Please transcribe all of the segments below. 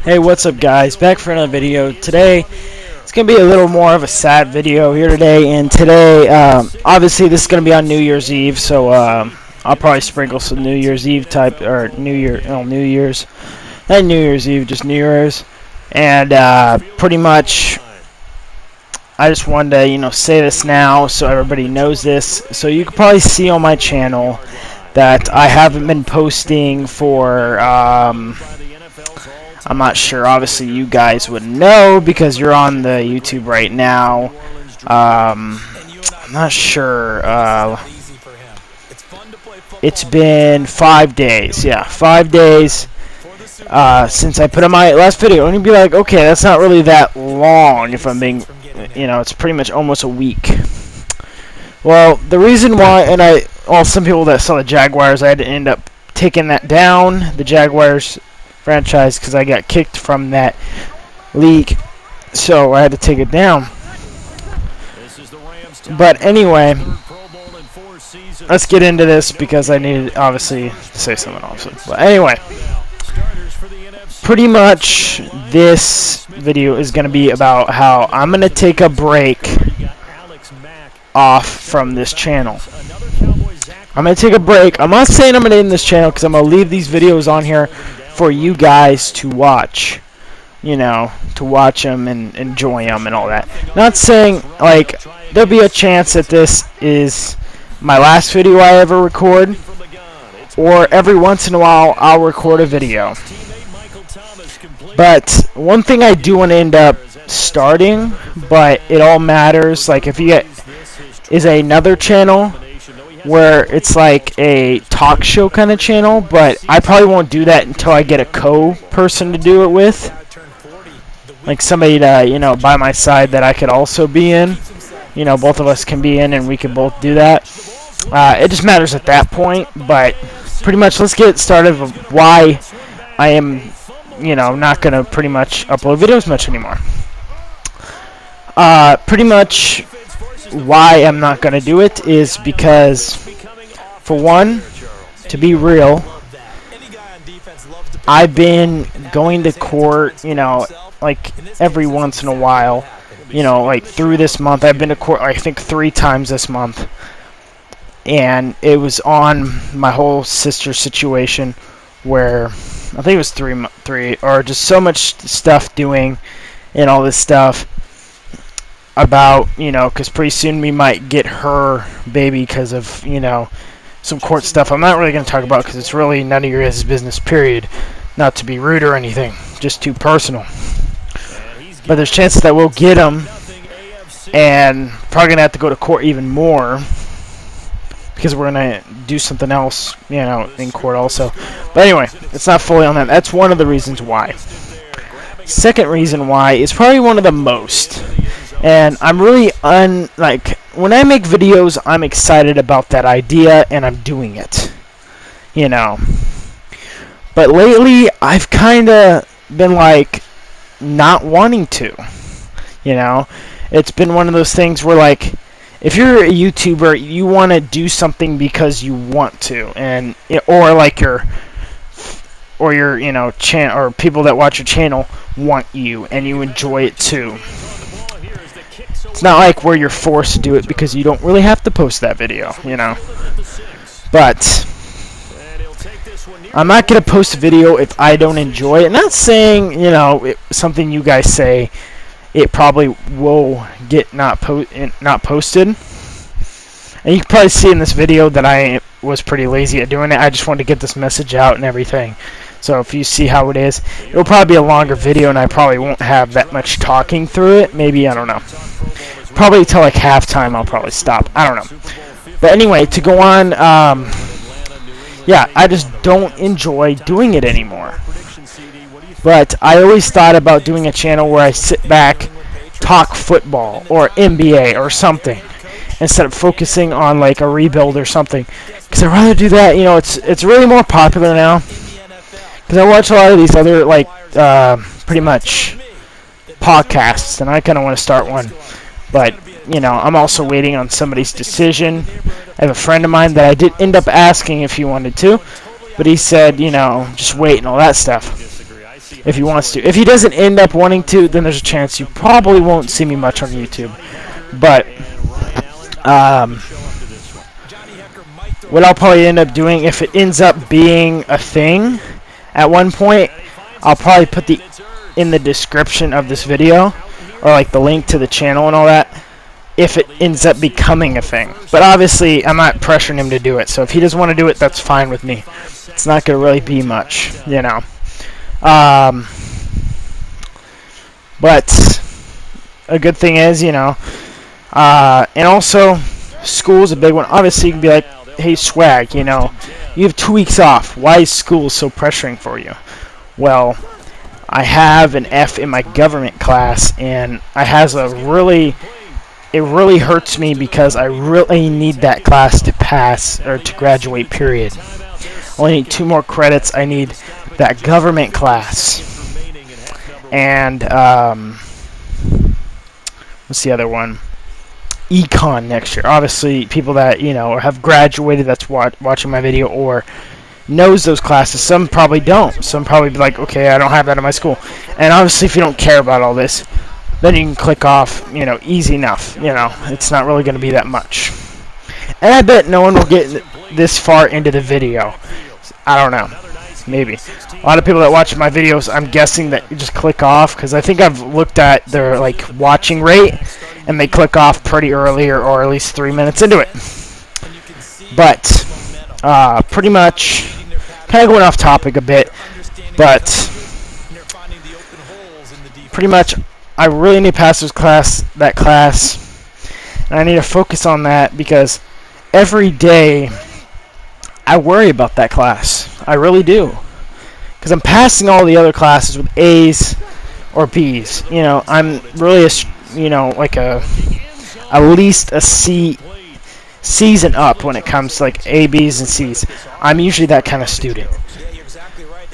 Hey, what's up guys? Back for another video. Today, it's going to be a little more of a sad video here today, and today, obviously this is going to be on New Year's Eve, so I'll probably sprinkle some New Year's Eve type, or New Year's, not New Year's Eve, just New Year's, and pretty much, I just wanted to, say this now so everybody knows this. So you can probably see on my channel that I haven't been posting for, I'm not sure, obviously you guys would know because you're on the YouTube right now. I'm not sure, it's been 5 days, yeah, 5 days since I put on my last video, and you'd be like, okay, that's not really that long if I'm being, it's pretty much almost a week. Well, the reason why, and some people that saw the Jaguars, I had to end up taking that down, the Jaguars franchise, because I got kicked from that league, so I had to take it down. But anyway, let's get into this because I needed, obviously, to say something also. But anyway, pretty much this video is going to be about how I'm going to take a break off from this channel. I'm going to take a break. I'm not saying I'm going to end this channel because I'm going to leave these videos on here for you guys to watch, to watch them and enjoy them and all that. Not saying, like, there'll be a chance that this is my last video I ever record, or every once in a while I'll record a video. But one thing I do want to end up starting, but it all matters, like if you get, is another channel where it's like a talk show kind of channel, but I probably won't do that until I get a co-person to do it with, like somebody to, by my side that I could also be in, both of us can be in and we can both do that. It just matters at that point, but pretty much let's get started with why I am, not going to pretty much upload videos much anymore. Pretty much why I'm not going to do it is because, for one, to be real, I've been going to court, like every once in a while, like through this month. I've been to court, I think, 3 times this month, and it was on my whole sister situation where I think it was three, or just so much stuff doing and all this stuff about, because pretty soon we might get her baby because of, some court stuff I'm not really going to talk about because it's really none of your guys' business, period. Not to be rude or anything, just too personal. But there's chances that we'll get them, and probably going to have to go to court even more because we're going to do something else, in court also. But anyway, it's not fully on that. That's one of the reasons why. Second reason why is probably one of the most. And I'm really, when I make videos, I'm excited about that idea, and I'm doing it, But lately, I've kind of been, not wanting to, It's been one of those things where, if you're a YouTuber, you want to do something because you want to, and or your or people that watch your channel want you, and you enjoy it too. It's not like where you're forced to do it because you don't really have to post that video, But I'm not going to post a video if I don't enjoy it. Not saying, something you guys say, it probably will get not posted. And you can probably see in this video that I was pretty lazy at doing it. I just wanted to get this message out and everything. So if you see how it is, it'll probably be a longer video, and I probably won't have that much talking through it. Maybe, I don't know. Probably until halftime I'll probably stop. I don't know. But anyway, to go on, yeah, I just don't enjoy doing it anymore. But I always thought about doing a channel where I sit back, talk football or NBA or something, instead of focusing on a rebuild or something. Because I'd rather do that. It's really more popular now. Because I watch a lot of these other pretty much podcasts, and I kind of want to start one. But, I'm also waiting on somebody's decision. I have a friend of mine that I did end up asking if he wanted to, but he said, just wait and all that stuff. if he wants to. If he doesn't end up wanting to, then there's a chance you probably won't see me much on YouTube. But what I'll probably end up doing, if it ends up being a thing at one point, I'll probably put in the description of this video, or like the link to the channel and all that, if it ends up becoming a thing. But obviously, I'm not pressuring him to do it, so if he doesn't want to do it, that's fine with me. It's not going to really be much, you know. But a good thing is, you know, and also, school's a big one. Obviously, you can be like, hey, Swag, you know, you have 2 weeks off. Why is school so pressuring for you? Well, I have an F in my government class, and it really hurts me because I really need that class to pass, or to graduate, period. I only need 2 more credits. I need that government class. And, what's the other one? Econ next year. Obviously, people that, you know, have graduated, that's watching my video, or knows those classes. Some probably don't. Some probably be like, okay, I don't have that in my school. And obviously, if you don't care about all this, then you can click off, you know, easy enough. You know, it's not really going to be that much. And I bet no one will get this far into the video. I don't know. Maybe. A lot of people that watch my videos, I'm guessing that you just click off, because I think I've looked at their, like, watching rate, and they click off pretty early, or at least 3 minutes into it. But, pretty much, kind of going off topic a bit, but pretty much, I really need to pass that class, and I need to focus on that, because every day I worry about that class. I really do. Because I'm passing all the other classes with A's or B's. You know, I'm really like at least a C's and up when it comes to like A, B's, and C's. I'm usually that kind of student.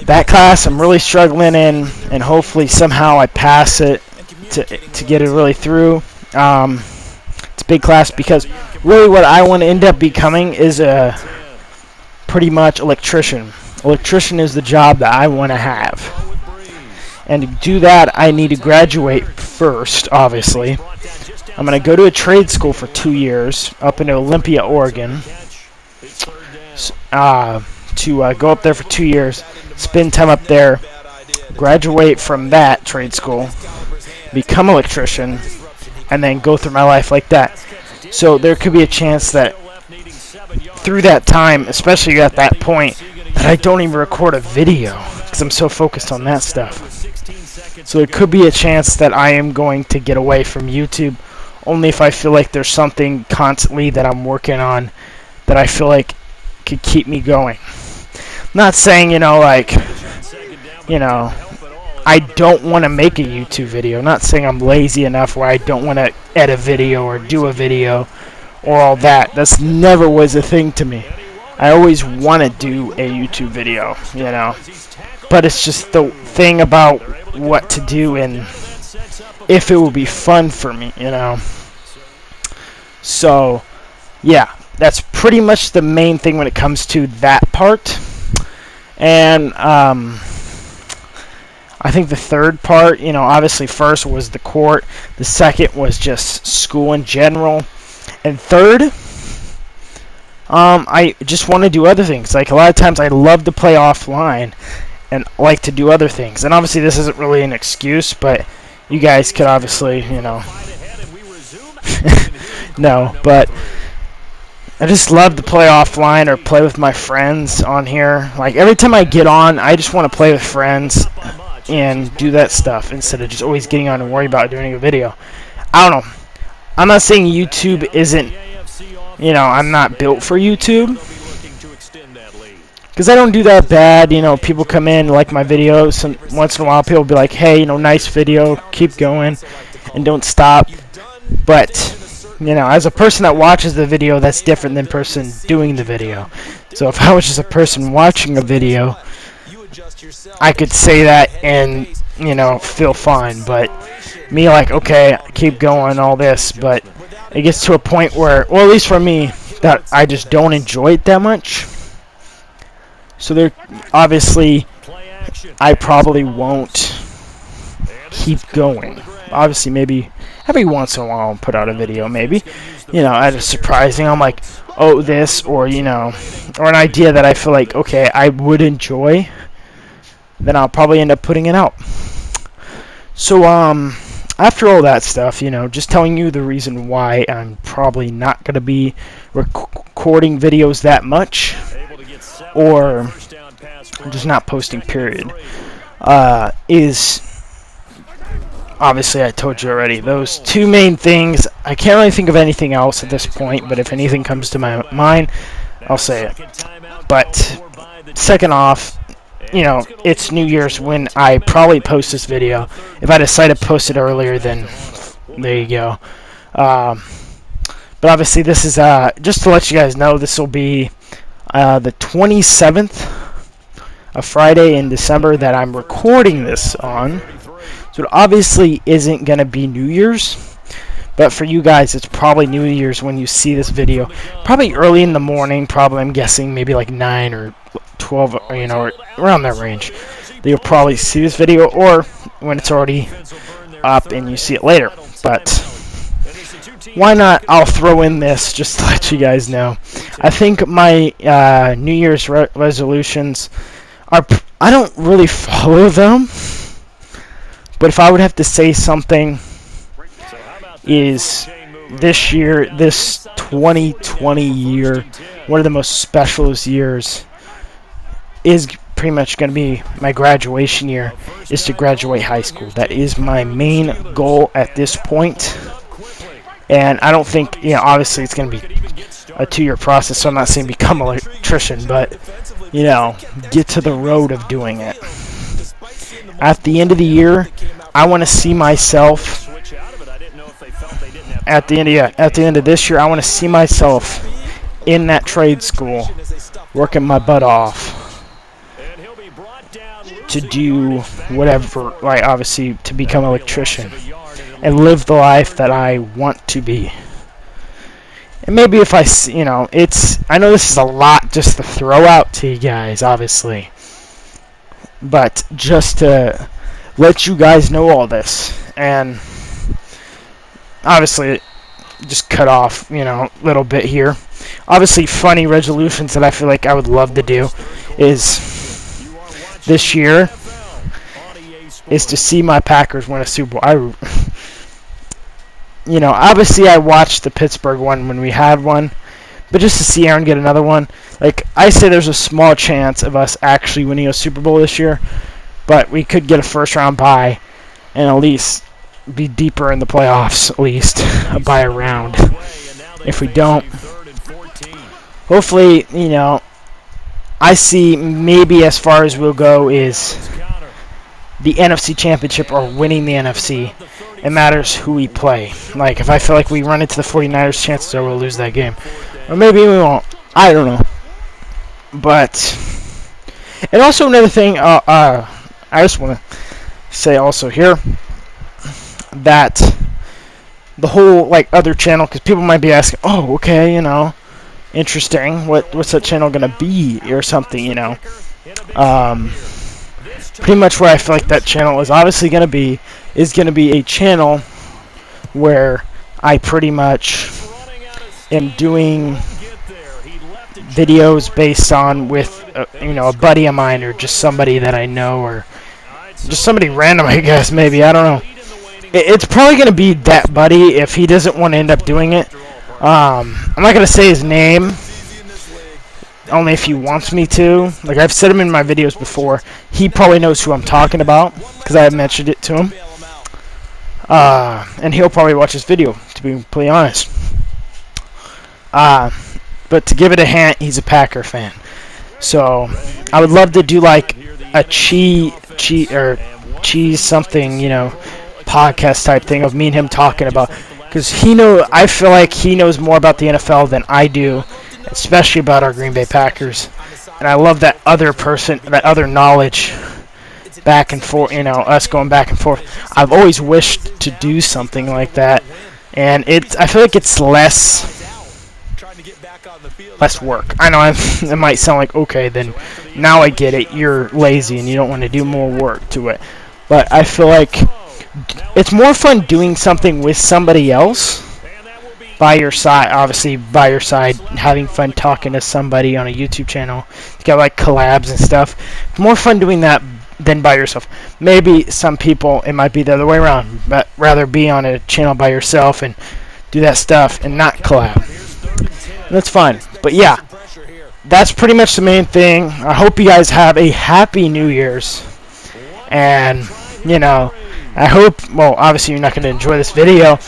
That class I'm really struggling in, and hopefully somehow I pass it to get it really through. It's a big class, because really what I want to end up becoming is a pretty much electrician. Electrician is the job that I want to have. And to do that, I need to graduate first, obviously. I'm going to go to a trade school for 2 years up in Olympia, Oregon. To go up there for 2 years, spend time up there, graduate from that trade school, become an electrician, and then go through my life like that. So there could be a chance that through that time, especially at that point, that I don't even record a video because I'm so focused on that stuff. So it could be a chance that I am going to get away from YouTube only if I feel like there's something constantly that I'm working on that I feel like could keep me going. I'm not saying, you know, like, you know, I don't want to make a YouTube video. I'm not saying I'm lazy enough where I don't want to edit a video or do a video or all that. That's never was a thing to me. I always want to do a YouTube video, you know. But it's just the thing about what to do and if it will be fun for me, you know. So, yeah, that's pretty much the main thing when it comes to that part. And I think the third part, you know, obviously first was the court. The second was just school in general. And third, I just want to do other things. Like, a lot of times I love to play offline and like to do other things. And obviously this isn't really an excuse, but you guys could obviously, you know, no, but I just love to play offline or play with my friends on here. Like, every time I get on, I just want to play with friends and do that stuff instead of just always getting on and worry about doing a video. I don't know. I'm not saying YouTube isn't, you know, I'm not built for YouTube, because I don't do that bad. You know, people come in, like my videos, and once in a while people will be like, hey, you know, nice video, keep going, and don't stop. But, you know, as a person that watches the video, that's different than person doing the video. So if I was just a person watching a video, I could say that and, you know, feel fine. But me, like, okay, keep going, all this, but it gets to a point where, well, at least for me, that I just don't enjoy it that much. So there, obviously, I probably won't keep going. Obviously, maybe every once in a while I'll put out a video, maybe, at a surprising, I'm like, oh, this, or, or an idea that I feel like, okay, I would enjoy, then I'll probably end up putting it out. So, after all that stuff, just telling you the reason why I'm probably not going to be recording videos that much, or just not posting, period, is, obviously, I told you already, those two main things. I can't really think of anything else at this point, but if anything comes to my mind, I'll say it. But, second off, it's New Year's when I probably post this video. If I decide to post it earlier, then there you go. But obviously, this is, just to let you guys know, this will be the 27th of Friday in December that I'm recording this on. So it obviously isn't going to be New Year's, but for you guys, it's probably New Year's when you see this video. Probably early in the morning, probably, I'm guessing, maybe like 9 or 12, or around that range. You'll probably see this video, or when it's already up and you see it later. But why not? I'll throw in this just to let you guys know. I think my New Year's resolutions are, I don't really follow them. But if I would have to say something, is this year, this 2020 year, one of the most special years, is pretty much going to be my graduation year, is to graduate high school. That is my main goal at this point. And I don't think, obviously it's going to be a 2-year process, so I'm not saying become an electrician, but, get to the road of doing it. At the end of the year, I want to see myself. At the end of this year, I want to see myself in that trade school, working my butt off to do whatever, like obviously to become an electrician and live the life that I want to be. And maybe if I, I know this is a lot just to throw out to you guys, obviously. But just to let you guys know all this, and obviously just cut off, a little bit here. Obviously, funny resolutions that I feel like I would love to do is this year is to see my Packers win a Super Bowl. Obviously I watched the Pittsburgh one when we had one, but just to see Aaron get another one, like I say, there's a small chance of us actually winning a Super Bowl this year, but we could get a first-round bye and at least be deeper in the playoffs, at least by a round. If we don't, hopefully, I see maybe as far as we'll go is the NFC Championship or winning the NFC. It matters who we play. Like, if I feel like we run into the 49ers, chances are we'll lose that game. Or maybe we won't. I don't know. But, and also another thing, I just want to say also here that the whole, like, other channel, because people might be asking, oh, okay, interesting, what's that channel going to be or something, pretty much where I feel like that channel is obviously going to be a channel where I pretty much am doing videos based on with a buddy of mine or just somebody that I know or just somebody random, I guess, maybe, I don't know. It's probably going to be that buddy if he doesn't want to end up doing it. I'm not going to say his name, only if he wants me to. Like, I've said him in my videos before. He probably knows who I'm talking about because I have mentioned it to him. And he'll probably watch this video, to be completely honest. But to give it a hint, he's a Packer fan. So I would love to do like a cheese something, podcast type thing of me and him talking about, because I feel like he knows more about the NFL than I do, especially about our Green Bay Packers. And I love that other knowledge back and forth, us going back and forth. I've always wished to do something like that, and I feel like it's less work. I know it might sound like, okay, then Now I get it. You're lazy and you don't want to do more work to it. But I feel like it's more fun doing something with somebody else by your side, obviously by your side, having fun talking to somebody on a YouTube channel. You got like collabs and stuff. It's more fun doing that than by yourself. Maybe some people, it might be the other way around, but rather be on a channel by yourself and do that stuff and not collab. That's fine. But yeah, that's pretty much the main thing. I hope you guys have a happy New Year's. And, you know, I hope, well, obviously you're not going to enjoy this video,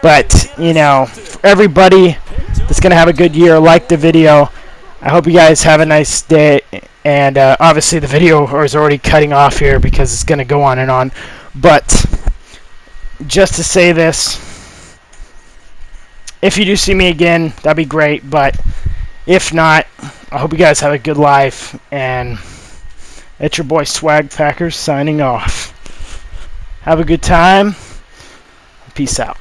but, you know, for everybody that's going to have a good year, like the video. I hope you guys have a nice day. And obviously the video is already cutting off here because it's going to go on and on. But just to say this, if you do see me again, that'd be great. But if not, I hope you guys have a good life. And it's your boy Swag Packers signing off. Have a good time. Peace out.